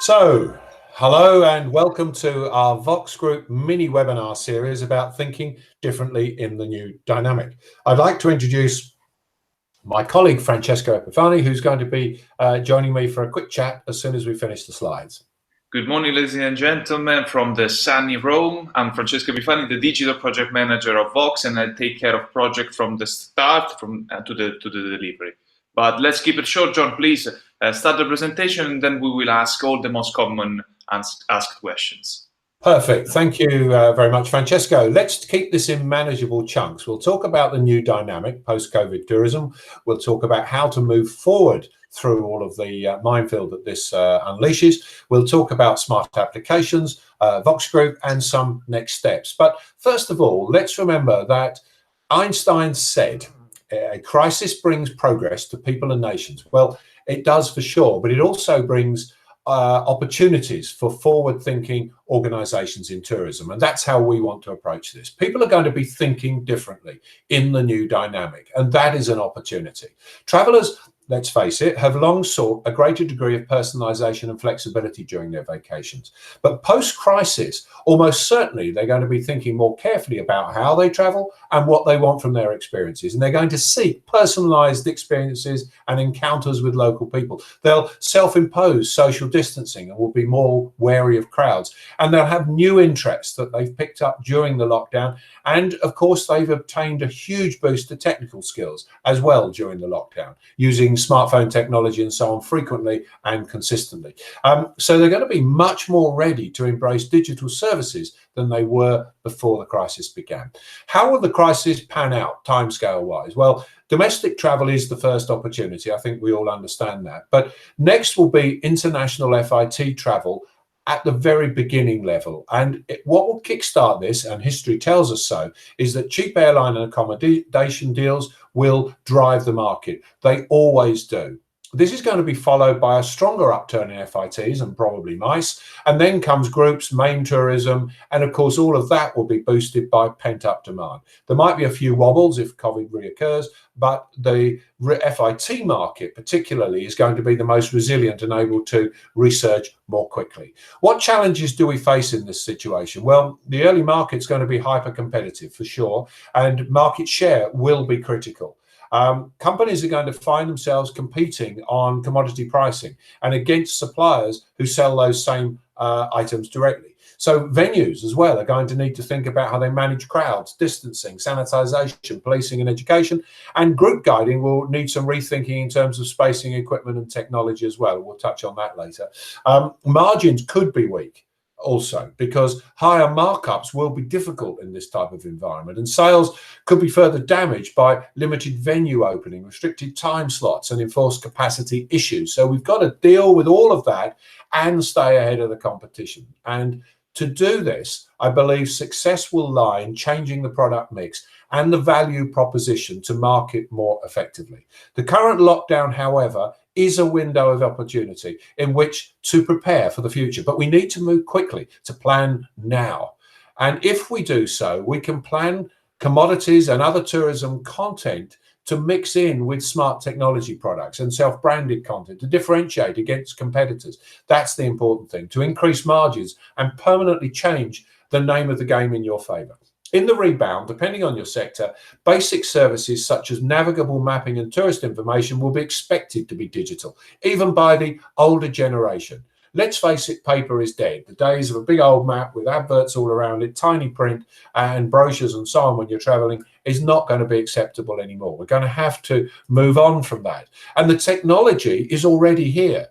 So, hello and welcome to our Vox Group mini webinar series about thinking differently in the new dynamic. I'd like to introduce my colleague Francesco Epifani, who's going to be joining me for a quick chat as soon as we finish the slides. Good morning, ladies and gentlemen, from the sunny Rome. I'm Francesco Epifani, the digital project manager of Vox, and I take care of project from the start to the delivery. But let's keep it short. John, please start the presentation, and then we will ask all the most common asked questions. Perfect. Thank you very much, Francesco. Let's keep this in manageable chunks. We'll talk about the new dynamic post-COVID tourism. We'll talk about how to move forward through all of the minefield that this unleashes. We'll talk about smart applications, Vox Group, and some next steps. But first of all, let's remember that Einstein said, a crisis brings progress to people and nations. Well, it does for sure, but it also brings opportunities for forward-thinking organizations in tourism, and that's how we want to approach this. People are going to be thinking differently in the new dynamic, and that is an opportunity. Travelers, let's face it, have long sought a greater degree of personalization and flexibility during their vacations. But post-crisis, almost certainly they're going to be thinking more carefully about how they travel and what they want from their experiences. And they're going to seek personalized experiences and encounters with local people. They'll self-impose social distancing and will be more wary of crowds. And they'll have new interests that they've picked up during the lockdown. And of course, they've obtained a huge boost to technical skills as well during the lockdown, using smartphone technology and so on frequently and consistently. So they're going to be much more ready to embrace digital services than they were before the crisis began. How will the crisis pan out timescale wise? Well, domestic travel is the first opportunity. I think we all understand that. But next will be international FIT travel at the very beginning level. And what will kickstart this, and history tells us so, is that cheap airline and accommodation deals will drive the market. They always do. This is going to be followed by a stronger upturn in FITs and probably MICE, and then comes groups, main tourism, and of course all of that will be boosted by pent-up demand. There might be a few wobbles if COVID reoccurs, but the FIT market particularly is going to be the most resilient and able to resurge more quickly. What challenges do we face in this situation? Well, the early market's going to be hyper-competitive for sure, and market share will be critical. Companies are going to find themselves competing on commodity pricing and against suppliers who sell those same items directly. So venues as well are going to need to think about how they manage crowds, distancing, sanitization, policing and education, and group guiding will need some rethinking in terms of spacing, equipment and technology as well. We'll touch on that later. Margins could be weak also, because higher markups will be difficult in this type of environment, and sales could be further damaged by limited venue opening, restricted time slots and enforced capacity issues. So we've got to deal with all of that and stay ahead of the competition. And to do this, I believe success will lie in changing the product mix and the value proposition to market more effectively. The current lockdown, however, is a window of opportunity in which to prepare for the future, but we need to move quickly to plan now. And if we do so, we can plan commodities and other tourism content to mix in with smart technology products and self-branded content to differentiate against competitors. That's the important thing, to increase margins and permanently change the name of the game in your favor. In the rebound, depending on your sector, basic services such as navigable mapping and tourist information will be expected to be digital, even by the older generation. Let's face it, paper is dead. The days of a big old map with adverts all around it, tiny print and brochures and so on when you're traveling is not going to be acceptable anymore. We're going to have to move on from that. And the technology is already here,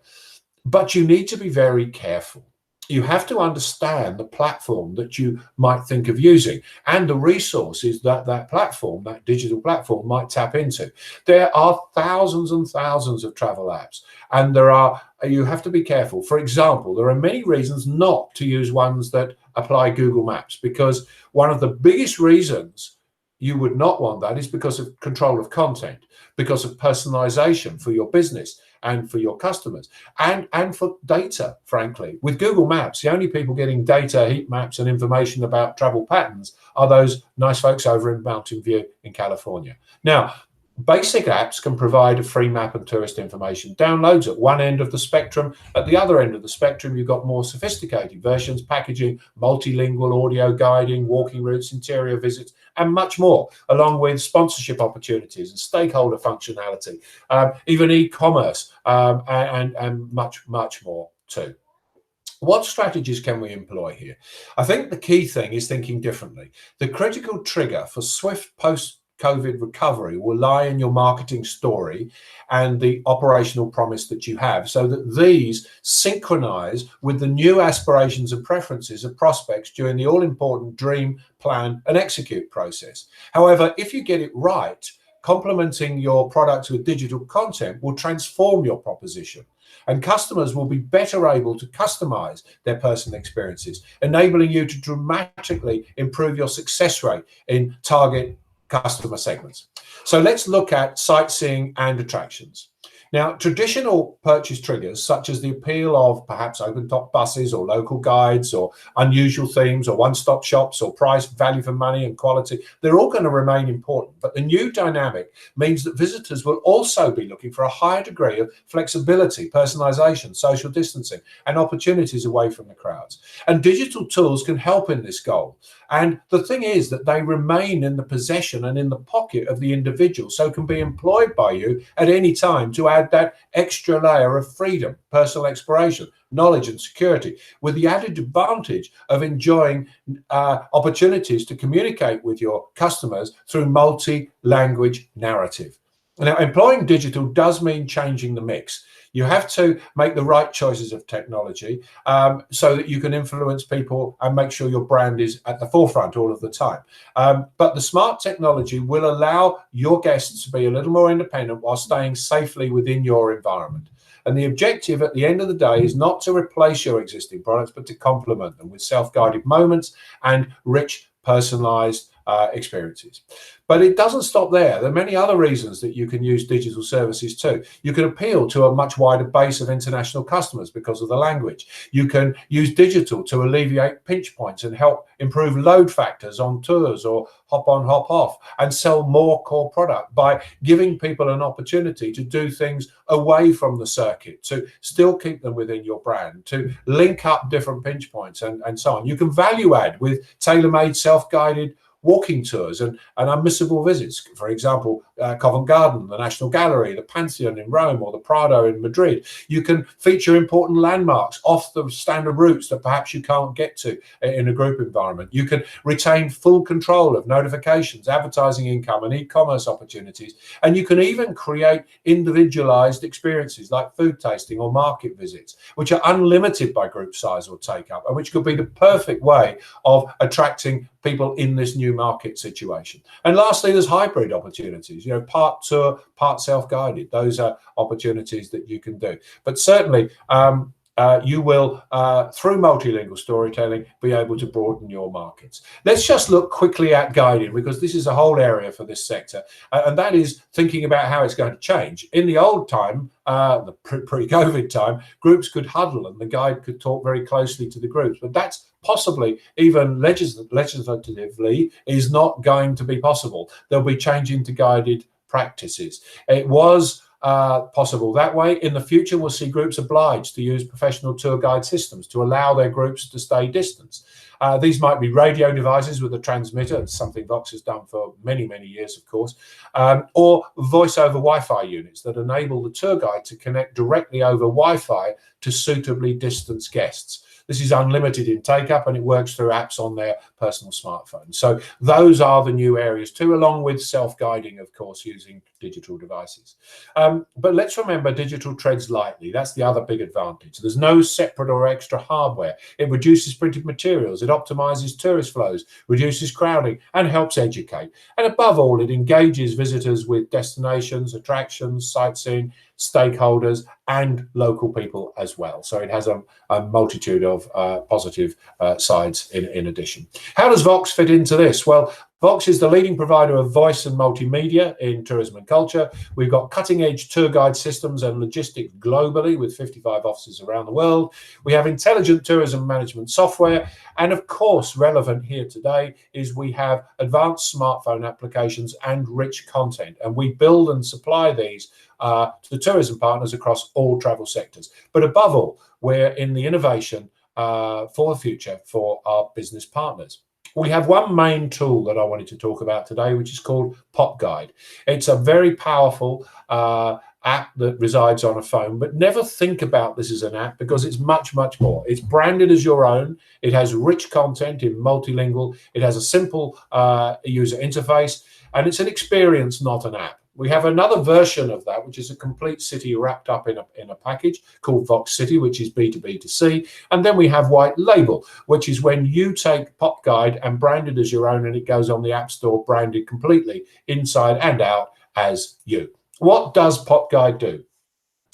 but you need to be very careful. You have to understand the platform that you might think of using and the resources that that platform, that digital platform, might tap into. There are thousands and thousands of travel apps, and you have to be careful. For example, there are many reasons not to use ones that apply Google Maps, because one of the biggest reasons you would not want that is because of control of content, because of personalization for your business and for your customers, and for data, frankly. With Google Maps, the only people getting data, heat maps and information about travel patterns are those nice folks over in Mountain View in California. Now, Basic apps can provide a free map and tourist information downloads at one end of the spectrum. At the other end of the spectrum, you've got more sophisticated versions, packaging, multilingual audio guiding, walking routes, interior visits, and much more, along with sponsorship opportunities and stakeholder functionality, even e-commerce, and much more too. What strategies can we employ here? I think the key thing is thinking differently. The critical trigger for swift post-COVID recovery will lie in your marketing story and the operational promise that you have, so that these synchronize with the new aspirations and preferences of prospects during the all-important dream, plan, and execute process. However, if you get it right, complementing your products with digital content will transform your proposition, and customers will be better able to customize their personal experiences, enabling you to dramatically improve your success rate in target customer segments. So let's look at sightseeing and attractions. Now, traditional purchase triggers, such as the appeal of perhaps open-top buses or local guides or unusual themes or one-stop shops or price, value for money and quality, they're all going to remain important. But the new dynamic means that visitors will also be looking for a higher degree of flexibility, personalization, social distancing, and opportunities away from the crowds. And digital tools can help in this goal. And the thing is that they remain in the possession and in the pocket of the individual, so can be employed by you at any time to add that extra layer of freedom, personal exploration, knowledge and security, with the added advantage of enjoying opportunities to communicate with your customers through multi-language narrative. Now, employing digital does mean changing the mix. You have to make the right choices of technology so that you can influence people and make sure your brand is at the forefront all of the time. But the smart technology will allow your guests to be a little more independent while staying safely within your environment. And the objective at the end of the day is not to replace your existing products, but to complement them with self-guided moments and rich, personalized experiences. But it doesn't stop there. There are many other reasons that you can use digital services too. You can appeal to a much wider base of international customers because of the language. You can use digital to alleviate pinch points and help improve load factors on tours or hop on, hop off, and sell more core product by giving people an opportunity to do things away from the circuit, to still keep them within your brand, to link up different pinch points and so on. You can value add with tailor-made self-guided walking tours and unmissable visits. For example, Covent Garden, the National Gallery, the Pantheon in Rome, or the Prado in Madrid. You can feature important landmarks off the standard routes that perhaps you can't get to in a group environment. You can retain full control of notifications, advertising income, and e-commerce opportunities. And you can even create individualized experiences like food tasting or market visits, which are unlimited by group size or take up, and which could be the perfect way of attracting people in this new market situation. And lastly, there's hybrid opportunities, you know, part tour, part self-guided. Those are opportunities that you can do. But certainly, you will, through multilingual storytelling, be able to broaden your markets. Let's just look quickly at guiding, because this is a whole area for this sector, and that is thinking about how it's going to change. In the old time, the pre-COVID time, groups could huddle and the guide could talk very closely to the groups, but that's possibly, even legislatively, is not going to be possible. There'll be change into guided practices. It was possible that way. In the future, we'll see groups obliged to use professional tour guide systems to allow their groups to stay distant. These might be radio devices with a transmitter, something Vox has done for many, many years, of course, or voice over Wi-Fi units that enable the tour guide to connect directly over Wi-Fi to suitably distanced guests. This is unlimited in take-up, and it works through apps on their personal smartphone. So those are the new areas too, along with self-guiding, of course, using digital devices. But let's remember, digital treads lightly. That's the other big advantage. There's no separate or extra hardware. It reduces printed materials. It optimizes tourist flows, reduces crowding, and helps educate. And above all, it engages visitors with destinations, attractions, sightseeing, stakeholders, and local people as well. So it has a multitude of positive sides in addition. How does Vox fit into this? Well, Vox is the leading provider of voice and multimedia in tourism and culture. We've got cutting-edge tour guide systems and logistics globally with 55 offices around the world. We have intelligent tourism management software. And of course, relevant here today is we have advanced smartphone applications and rich content. And we build and supply these to tourism partners across all travel sectors. But above all, we're in the innovation for the future for our business partners. We have one main tool that I wanted to talk about today, which is called Pop Guide. It's a very powerful app that resides on a phone, but never think about this as an app because it's much, much more. It's branded as your own. It has rich content in multilingual. It has a simple user interface, and it's an experience, not an app. We have another version of that, which is a complete city wrapped up in a package called Vox City, which is B2B2C. And then we have White Label, which is when you take Pop Guide and brand it as your own, and it goes on the App Store branded completely inside and out as you. What does Pop Guide do?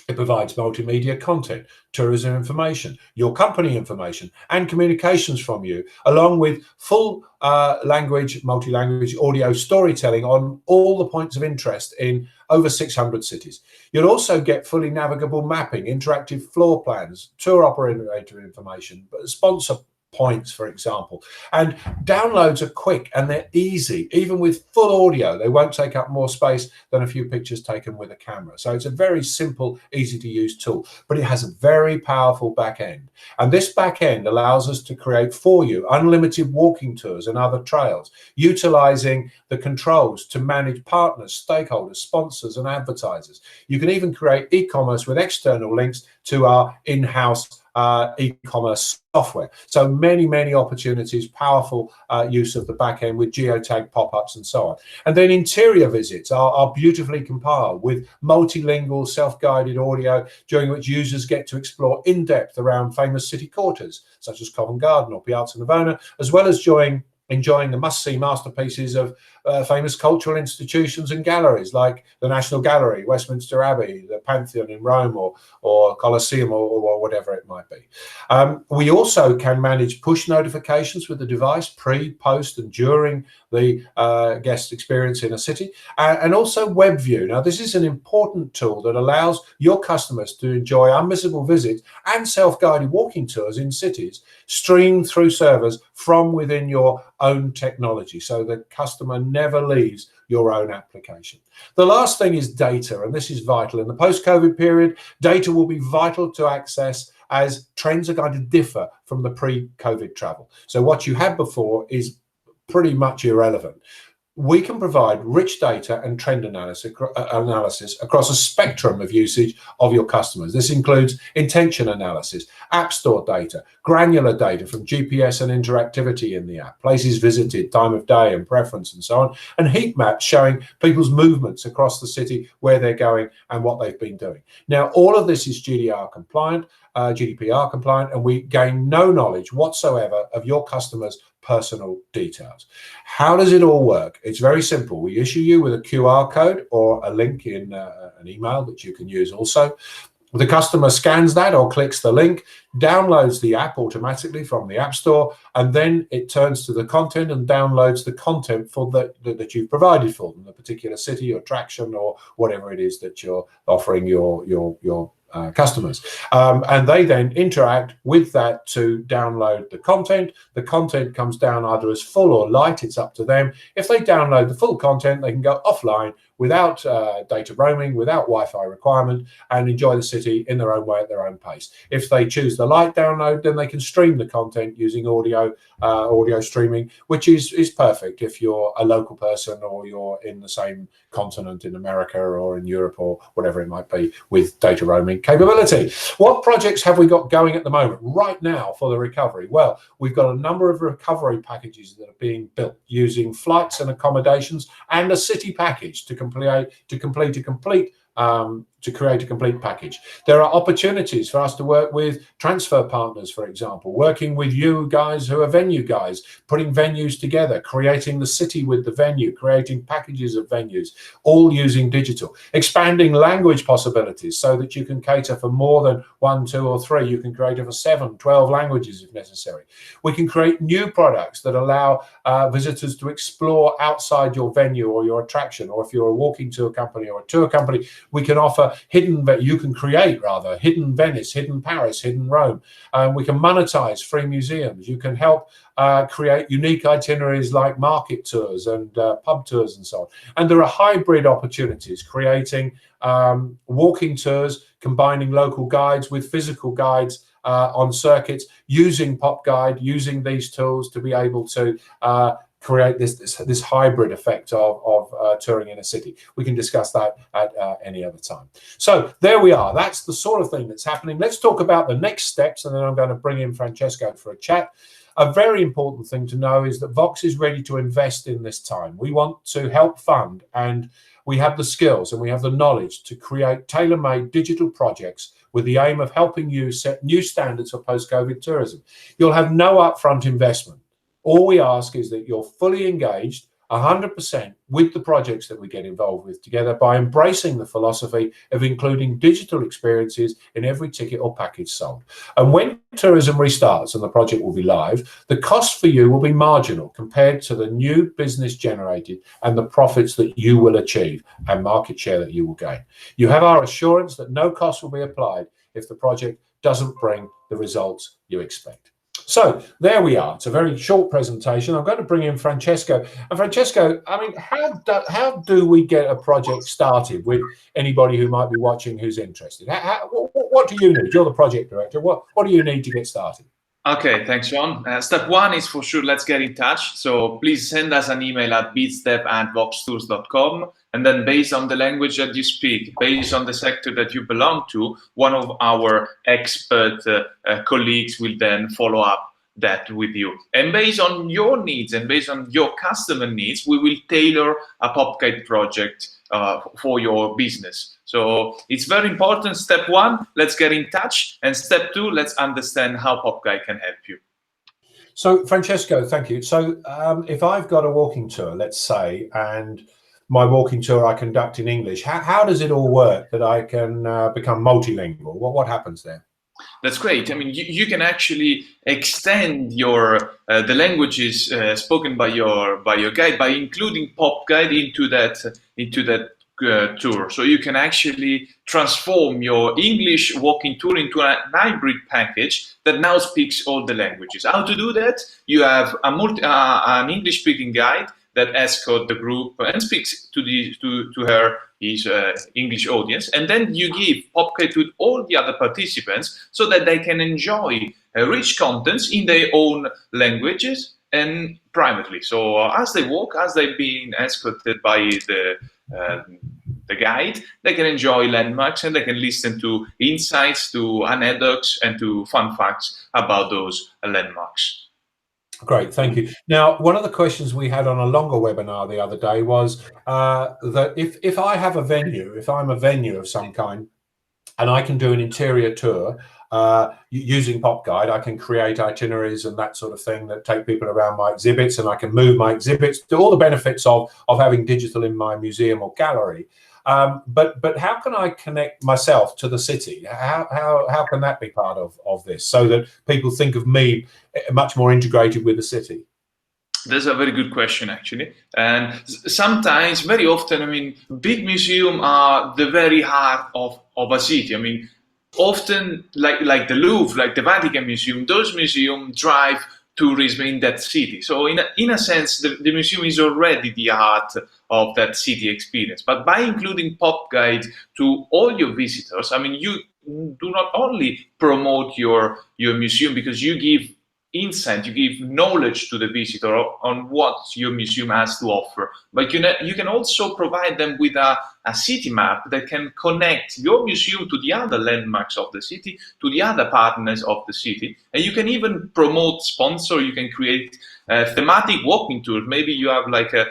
It provides multimedia content, tourism information, your company information, and communications from you, along with full language, multi-language audio storytelling on all the points of interest in over 600 cities. You'll also get fully navigable mapping, interactive floor plans, tour operator information, sponsor points, for example. And downloads are quick and they're easy. Even with full audio, they won't take up more space than a few pictures taken with a camera. So it's a very simple, easy to use tool, but it has a very powerful back end. And this back end allows us to create for you unlimited walking tours and other trails, utilizing the controls to manage partners, stakeholders, sponsors, and advertisers. You can even create e-commerce with external links to our in-house e-commerce software. So many opportunities, powerful use of the back end with geotag pop-ups and so on. And then interior visits are beautifully compiled with multilingual self-guided audio, during which users get to explore in depth around famous city quarters such as Covent Garden or Piazza Navona, as well as enjoying the must-see masterpieces of famous cultural institutions and galleries like the National Gallery, Westminster Abbey, the Pantheon in Rome, or Colosseum, or whatever it might be. We also can manage push notifications with the device pre, post, and during the guest experience in a city, and also web view. Now, this is an important tool that allows your customers to enjoy unmissable visits and self-guided walking tours in cities streamed through servers from within your own technology, so the customer never leaves your own application. The last thing is data, and this is vital. In the post-COVID period, data will be vital to access as trends are going to differ from the pre-COVID travel. So what you had before is pretty much irrelevant. We can provide rich data and trend analysis across a spectrum of usage of your customers. This includes intention analysis, App Store data, granular data from GPS and interactivity in the app, places visited, time of day and preference and so on, and heat maps showing people's movements across the city, where they're going and what they've been doing. Now, all of this is GDPR compliant, and we gain no knowledge whatsoever of your customers' personal details. How does it all work? It's very simple. We issue you with a QR code or a link in an email that you can use also. The customer scans that or clicks the link, downloads the app automatically from the App Store, and then it turns to the content and downloads the content for that you've provided for them, the particular city or attraction or whatever it is that you're offering your customers. And they then interact with that to download the content. The content comes down either as full or light, it's up to them. If they download the full content, they can go offline without data roaming, without Wi-Fi requirement, and enjoy the city in their own way at their own pace. If they choose the light download, then they can stream the content using audio streaming, which is perfect if you're a local person or you're in the same continent in America or in Europe or whatever it might be with data roaming capability. What projects have we got going at the moment right now for the recovery? Well, we've got a number of recovery packages that are being built using flights and accommodations and a city package to complete to create a complete package. There are opportunities for us to work with transfer partners, for example, working with you guys who are venue guys, putting venues together, creating the city with the venue, creating packages of venues, all using digital, expanding language possibilities so that you can cater for more than 1, 2, or 3. You can cater for 7, 12 languages if necessary. We can create new products that allow visitors to explore outside your venue or your attraction, or if you're a walking tour company or a tour company, we can offer hidden Venice, hidden Paris, hidden Rome. We can monetize free museums. You can help create unique itineraries like market tours and pub tours and so on. And there are hybrid opportunities, creating walking tours, combining local guides with physical guides on circuits, using PopGuide, using these tools to be able to create this hybrid effect of touring in a city. We can discuss that at any other time. So there we are. That's the sort of thing that's happening. Let's talk about the next steps, and then I'm going to bring in Francesco for a chat. A very important thing to know is that Vox is ready to invest in this time. We want to help fund, and we have the skills and we have the knowledge to create tailor-made digital projects with the aim of helping you set new standards for post-COVID tourism. You'll have no upfront investment. All we ask is that you're fully engaged 100% with the projects that we get involved with together by embracing the philosophy of including digital experiences in every ticket or package sold. And when tourism restarts and the project will be live, the cost for you will be marginal compared to the new business generated and the profits that you will achieve and market share that you will gain. You have our assurance that no cost will be applied if the project doesn't bring the results you expect. So there we are. It's a very short presentation. I'm going to bring in Francesco. And Francesco, I mean, how do we get a project started with anybody who might be watching who's interested? What do you need? You're the project director. What do you need to get started? Okay, thanks, John. Step one is for sure, let's get in touch. So please send us an email at beatstep@voxtours.com. And then based on the language that you speak, based on the sector that you belong to, one of our expert colleagues will then follow up that with you. And based on your needs and based on your customer needs, we will tailor a PopGuide project for your business. So it's very important. Step one, let's get in touch. And step two, let's understand how PopGuide can help you. So Francesco, thank you. So if I've got a walking tour, let's say, and my walking tour I conduct in English, how does it all work that I can become multilingual? What happens there? That's great. I mean, you can actually extend your the languages spoken by your guide by including PopGuide into that tour. So you can actually transform your English walking tour into a hybrid package that now speaks all the languages. How to do that? You have an English-speaking guide that escorts the group and speaks to his English audience, and then you give PopGuide to all the other participants so that they can enjoy rich contents in their own languages and privately. So as they walk, as they're being escorted by the guide, they can enjoy landmarks and they can listen to insights, to anecdotes, and to fun facts about those landmarks. Great, thank you. Now, one of the questions we had on a longer webinar the other day was that if I have a venue, if I'm a venue of some kind, and I can do an interior tour using PopGuide, I can create itineraries and that sort of thing that take people around my exhibits, and I can move my exhibits to all the benefits of having digital in my museum or gallery. But how can I connect myself to the city? How can that be part of this so that people think of me much more integrated with the city? That's a very good question, actually. And sometimes, very often, I mean, big museums are the very heart of a city. I mean, often, like the Louvre, like the Vatican Museum, those museums drive tourism in that city. So in a sense, the museum is already the heart of that city experience. But by including PopGuide to all your visitors, I mean, you do not only promote your museum because you give insight, you give knowledge to the visitor on what your museum has to offer, but you can also provide them with a a city map that can connect your museum to the other landmarks of the city, to the other partners of the city. And you can even promote sponsor, you can create thematic walking tours. Maybe you have like a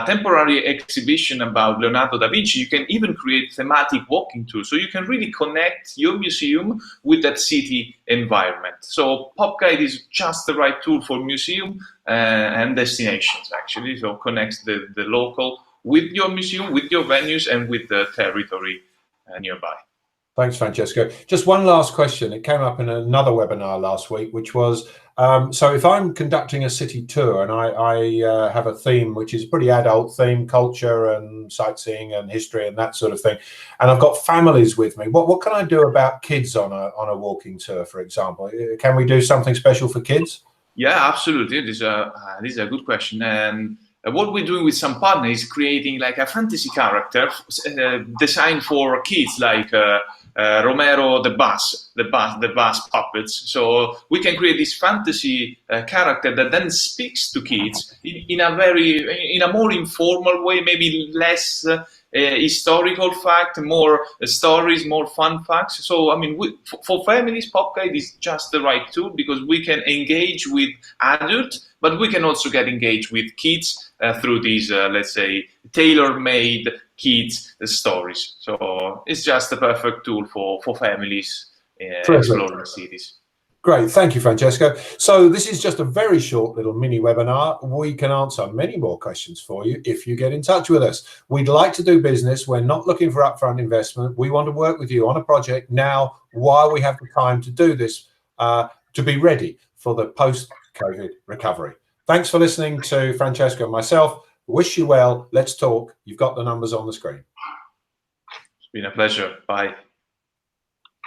temporary exhibition about Leonardo da Vinci. You can even create thematic walking tours. So you can really connect your museum with that city environment. So PopGuide is just the right tool for museum and destinations, actually. So connects the local with your museum, with your venues, and with the territory nearby. Thanks, Francesco. Just one last question. It came up in another webinar last week, which was, so if I'm conducting a city tour and I have a theme, which is a pretty adult theme, culture and sightseeing and history and that sort of thing, and I've got families with me, what can I do about kids on a walking tour, for example? Can we do something special for kids? Yeah, absolutely. This is a good question. And what we're doing with some partners is creating like a fantasy character designed for kids, like Romero the bus puppets. So we can create this fantasy character that then speaks to kids in a more informal way, maybe less historical fact, more stories, more fun facts. So I mean, for families, PopGuide is just the right tool because we can engage with adults, but we can also get engaged with kids through these, let's say, tailor-made kids stories. So it's just the perfect tool for families exploring cities. Great, thank you, Francesco. So this is just a very short little mini webinar. We can answer many more questions for you if you get in touch with us. We'd like to do business. We're not looking for upfront investment. We want to work with you on a project now while we have the time to do this, to be ready for the post-COVID recovery. Thanks for listening to Francesco and myself. Wish you well. Let's talk. You've got the numbers on the screen. It's been a pleasure. Bye.